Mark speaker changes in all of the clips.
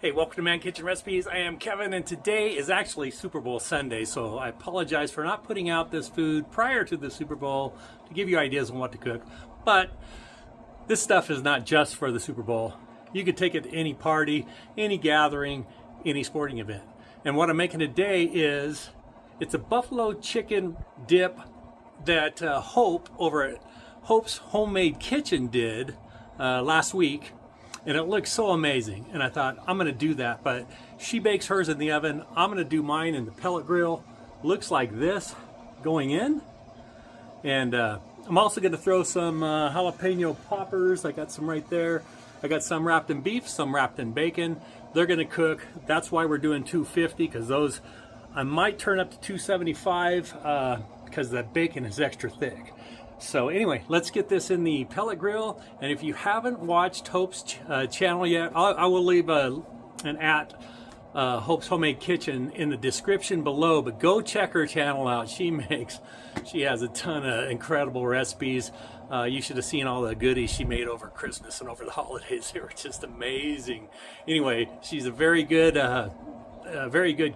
Speaker 1: Hey, welcome to Man Kitchen Recipes. I am Kevin, and today is actually Super Bowl Sunday, so I apologize for not putting out this food prior to the Super Bowl to give you ideas on what to cook. But this stuff is not just for the Super Bowl. You could take it to any party, any gathering, any sporting event. And what I'm making today is, it's a buffalo chicken dip that Hope over at Hope's Homemade Kitchen did last week. And it looks so amazing. And I thought, I'm gonna do that, but she bakes hers in the oven. I'm gonna do mine in the pellet grill. Looks like this going in. And I'm also gonna throw some jalapeno poppers. I got some right there. I got some wrapped in beef, some wrapped in bacon. They're gonna cook. That's why we're doing 250, because those, I might turn up to 275 because the bacon is extra thick. So anyway, let's get this in the pellet grill. And if you haven't watched Hope's channel yet, I will leave an at Hope's Homemade Kitchen in the description below, but go check her channel out. She has a ton of incredible recipes. You should have seen all the goodies she made over Christmas and over the holidays. They were just amazing. Anyway, she's a very good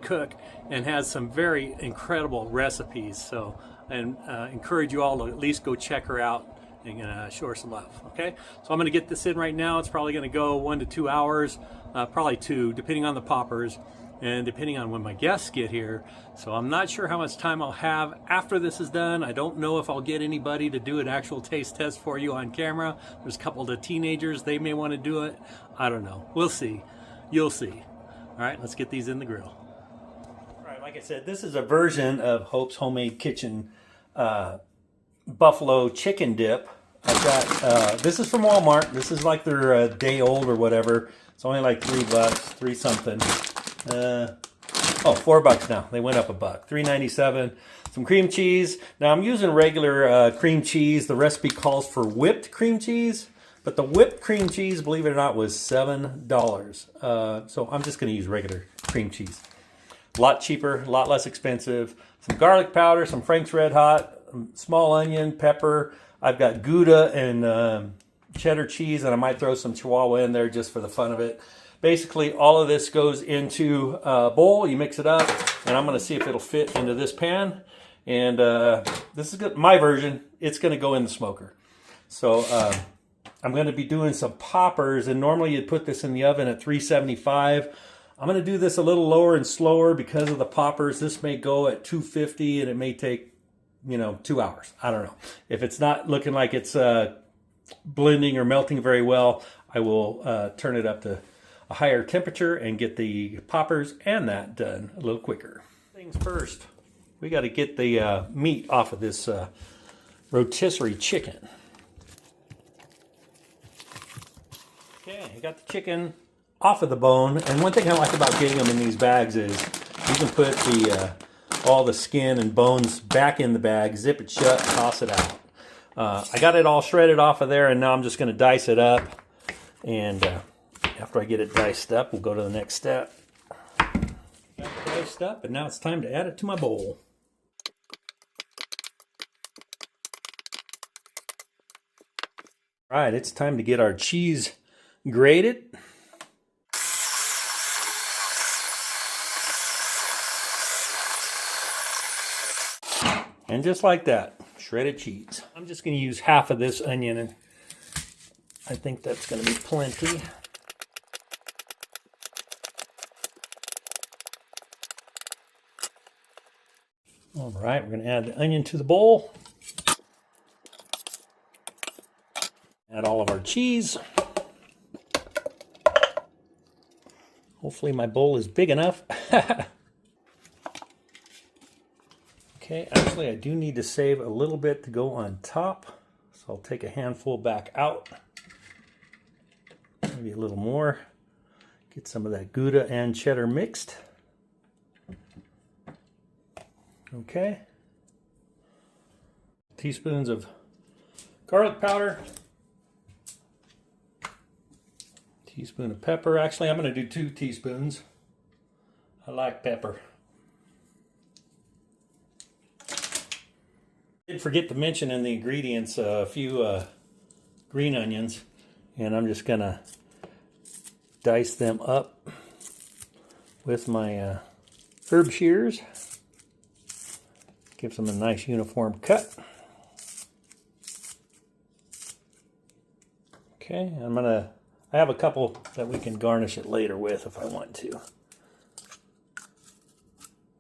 Speaker 1: cook and has some very incredible recipes. So and encourage you all to at least go check her out and show her some love. Okay, so I'm going to get this in right now. It's probably going to go 1 to 2 hours, probably 2, depending on the poppers and depending on when my guests get here. So I'm not sure how much time I'll have after this is done. I don't know if I'll get anybody to do an actual taste test for you on camera. There's a couple of teenagers, they may want to do it. I don't know. We'll see. You'll see. All right, let's get these in the grill. Like I said, this is a version of Hope's Homemade Kitchen buffalo chicken dip. I've got, this is from Walmart. This is like their day old or whatever. It's only like $3, 3 something. Oh, $4 now. They went up $1. $3.97. Some cream cheese. Now I'm using regular cream cheese. The recipe calls for whipped cream cheese, but the whipped cream cheese, believe it or not, was $7. So I'm just going to use regular cream cheese. A lot cheaper, a lot less expensive. Some garlic powder, some Frank's RedHot, small onion, pepper. I've got Gouda and cheddar cheese, and I might throw some Chihuahua in there just for the fun of it. Basically, all of this goes into a bowl. You mix it up, and I'm going to see if it'll fit into this pan. And this is my version. It's going to go in the smoker. So I'm going to be doing some poppers, and normally you'd put this in the oven at 375. I'm going to do this a little lower and slower because of the poppers. This may go at 250 and it may take, 2 hours. I don't know. If it's not looking like it's blending or melting very well, I will turn it up to a higher temperature and get the poppers and that done a little quicker. Things first, we got to get the meat off of this rotisserie chicken. Okay, I got the chicken off of the bone, and one thing I like about getting them in these bags is you can put the all the skin and bones back in the bag, zip it shut, toss it out. I got it all shredded off of there, and now I'm just going to dice it up, and after I get it diced up, we'll go to the next step. Got it diced up, and now it's time to add it to my bowl. All right, it's time to get our cheese grated. And just like that, shredded cheese. I'm just going to use half of this onion, and I think that's going to be plenty. All right, we're going to add the onion to the bowl. Add all of our cheese. Hopefully my bowl is big enough. Okay, actually I do need to save a little bit to go on top, so I'll take a handful back out, maybe a little more, get some of that Gouda and cheddar mixed. Okay, teaspoons of garlic powder, teaspoon of pepper. Actually, I'm going to do 2 teaspoons. I like pepper. I did forget to mention in the ingredients a few green onions, and I'm just gonna dice them up with my herb shears. Gives them a nice uniform cut. Okay, I have a couple that we can garnish it later with if I want to.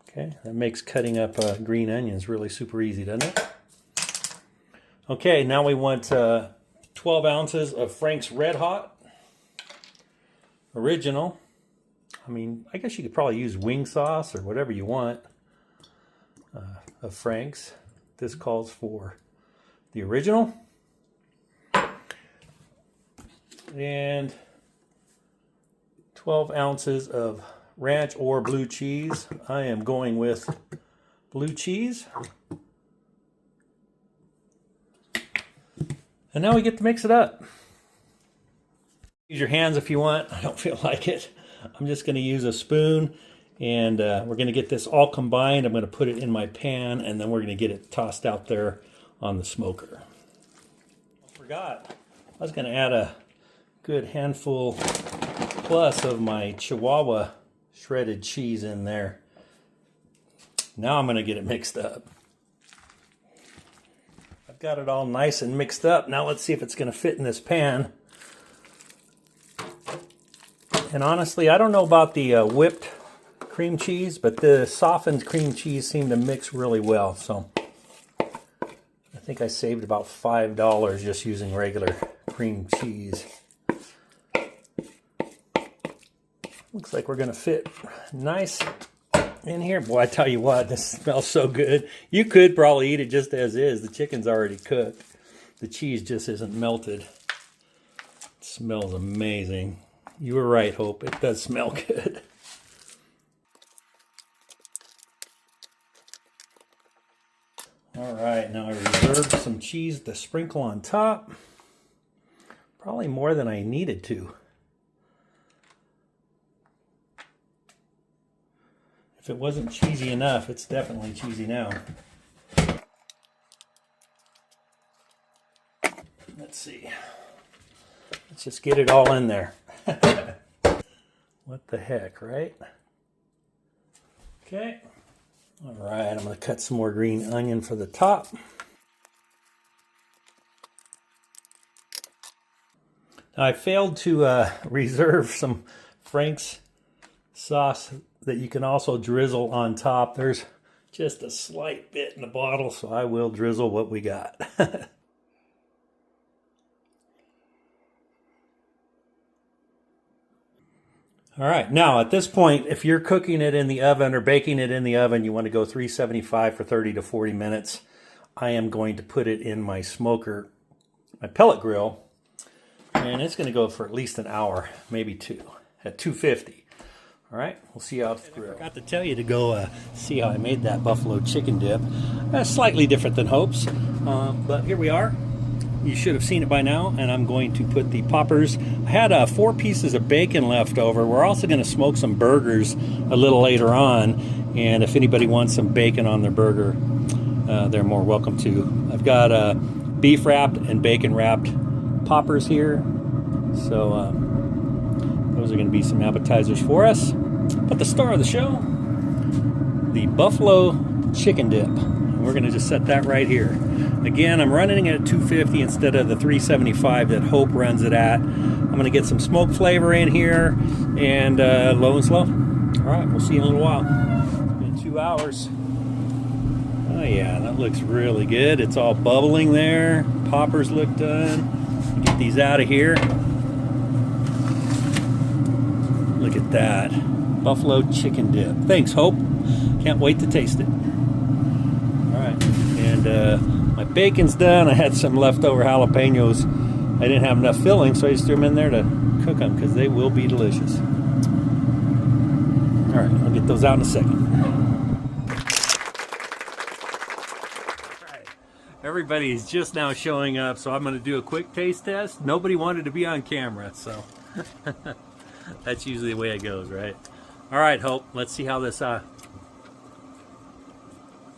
Speaker 1: Okay, that makes cutting up green onions really super easy, doesn't it? Okay, now we want 12 ounces of Frank's RedHot original. I mean, I guess you could probably use wing sauce or whatever you want of Frank's. This calls for the original. And 12 ounces of ranch or blue cheese. I am going with blue cheese. And now we get to mix it up. Use your hands if you want. I don't feel like it. I'm just going to use a spoon, and we're going to get this all combined. I'm going to put it in my pan, and then we're going to get it tossed out there on the smoker. I forgot. I was going to add a good handful plus of my Chihuahua shredded cheese in there. Now I'm going to get it mixed up. I've got it all nice and mixed up. Now let's see if it's going to fit in this pan. And honestly, I don't know about the whipped cream cheese, but the softened cream cheese seemed to mix really well. So I think I saved about $5 just using regular cream cheese. Looks like we're going to fit nice in here. Boy, I tell you what, this smells so good. You could probably eat it just as is. The chicken's already cooked. The cheese just isn't melted. It smells amazing. You were right, Hope. It does smell good. All right, now I reserved some cheese to sprinkle on top. Probably more than I needed to. If it wasn't cheesy enough, it's definitely cheesy now. Let's see. Let's just get it all in there. What the heck, right? Okay. All right, I'm going to cut some more green onion for the top. Now, I failed to reserve some Frank's sauce that you can also drizzle on top. There's just a slight bit in the bottle, so I will drizzle what we got. All right, now at this point, if you're cooking it in the oven or baking it in the oven, you want to go 375 for 30 to 40 minutes. I am going to put it in my smoker, my pellet grill, and it's going to go for at least an hour, maybe two, at 250. All right, we'll see how it's grilled. I forgot to tell you to go see how I made that buffalo chicken dip. Slightly different than Hope's, but here we are. You should have seen it by now, and I'm going to put the poppers. I had 4 pieces of bacon left over. We're also going to smoke some burgers a little later on, and if anybody wants some bacon on their burger, they're more welcome to. I've got beef wrapped and bacon wrapped poppers here, so those are going to be some appetizers for us. But the star of the show, the buffalo chicken dip. And we're going to just set that right here. Again, I'm running it at 250 instead of the 375 that Hope runs it at. I'm going to get some smoke flavor in here, and low and slow. All right, we'll see you in a little while. Been 2 hours. Oh yeah, that looks really good. It's all bubbling there. Poppers look done. Get these out of here. Look at that. Buffalo chicken dip. Thanks, Hope. Can't wait to taste it. All right, and my bacon's done. I had some leftover jalapenos. I didn't have enough filling, so I just threw them in there to cook them because they will be delicious. All right, I'll get those out in a second. All right. Everybody's just now showing up, so I'm going to do a quick taste test. Nobody wanted to be on camera, so that's usually the way it goes, right? All right, Hope, let's see how this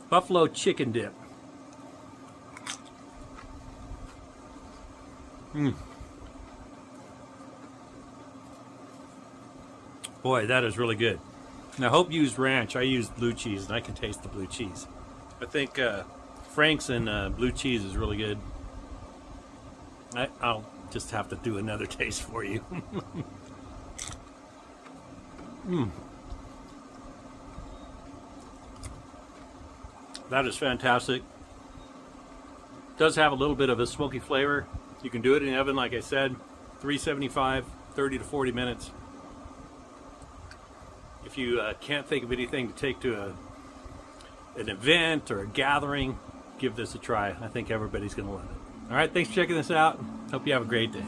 Speaker 1: buffalo chicken dip. Boy, that is really good. And I hope you used ranch. I used blue cheese, and I can taste the blue cheese. I think Frank's and blue cheese is really good. I'll just have to do another taste for you. That is fantastic. Does have a little bit of a smoky flavor. You can do it in the oven, like I said, 375, 30 to 40 minutes. If you can't think of anything to take to an event or a gathering, give this a try. I think everybody's going to love it. All right, thanks for checking this out. Hope you have a great day.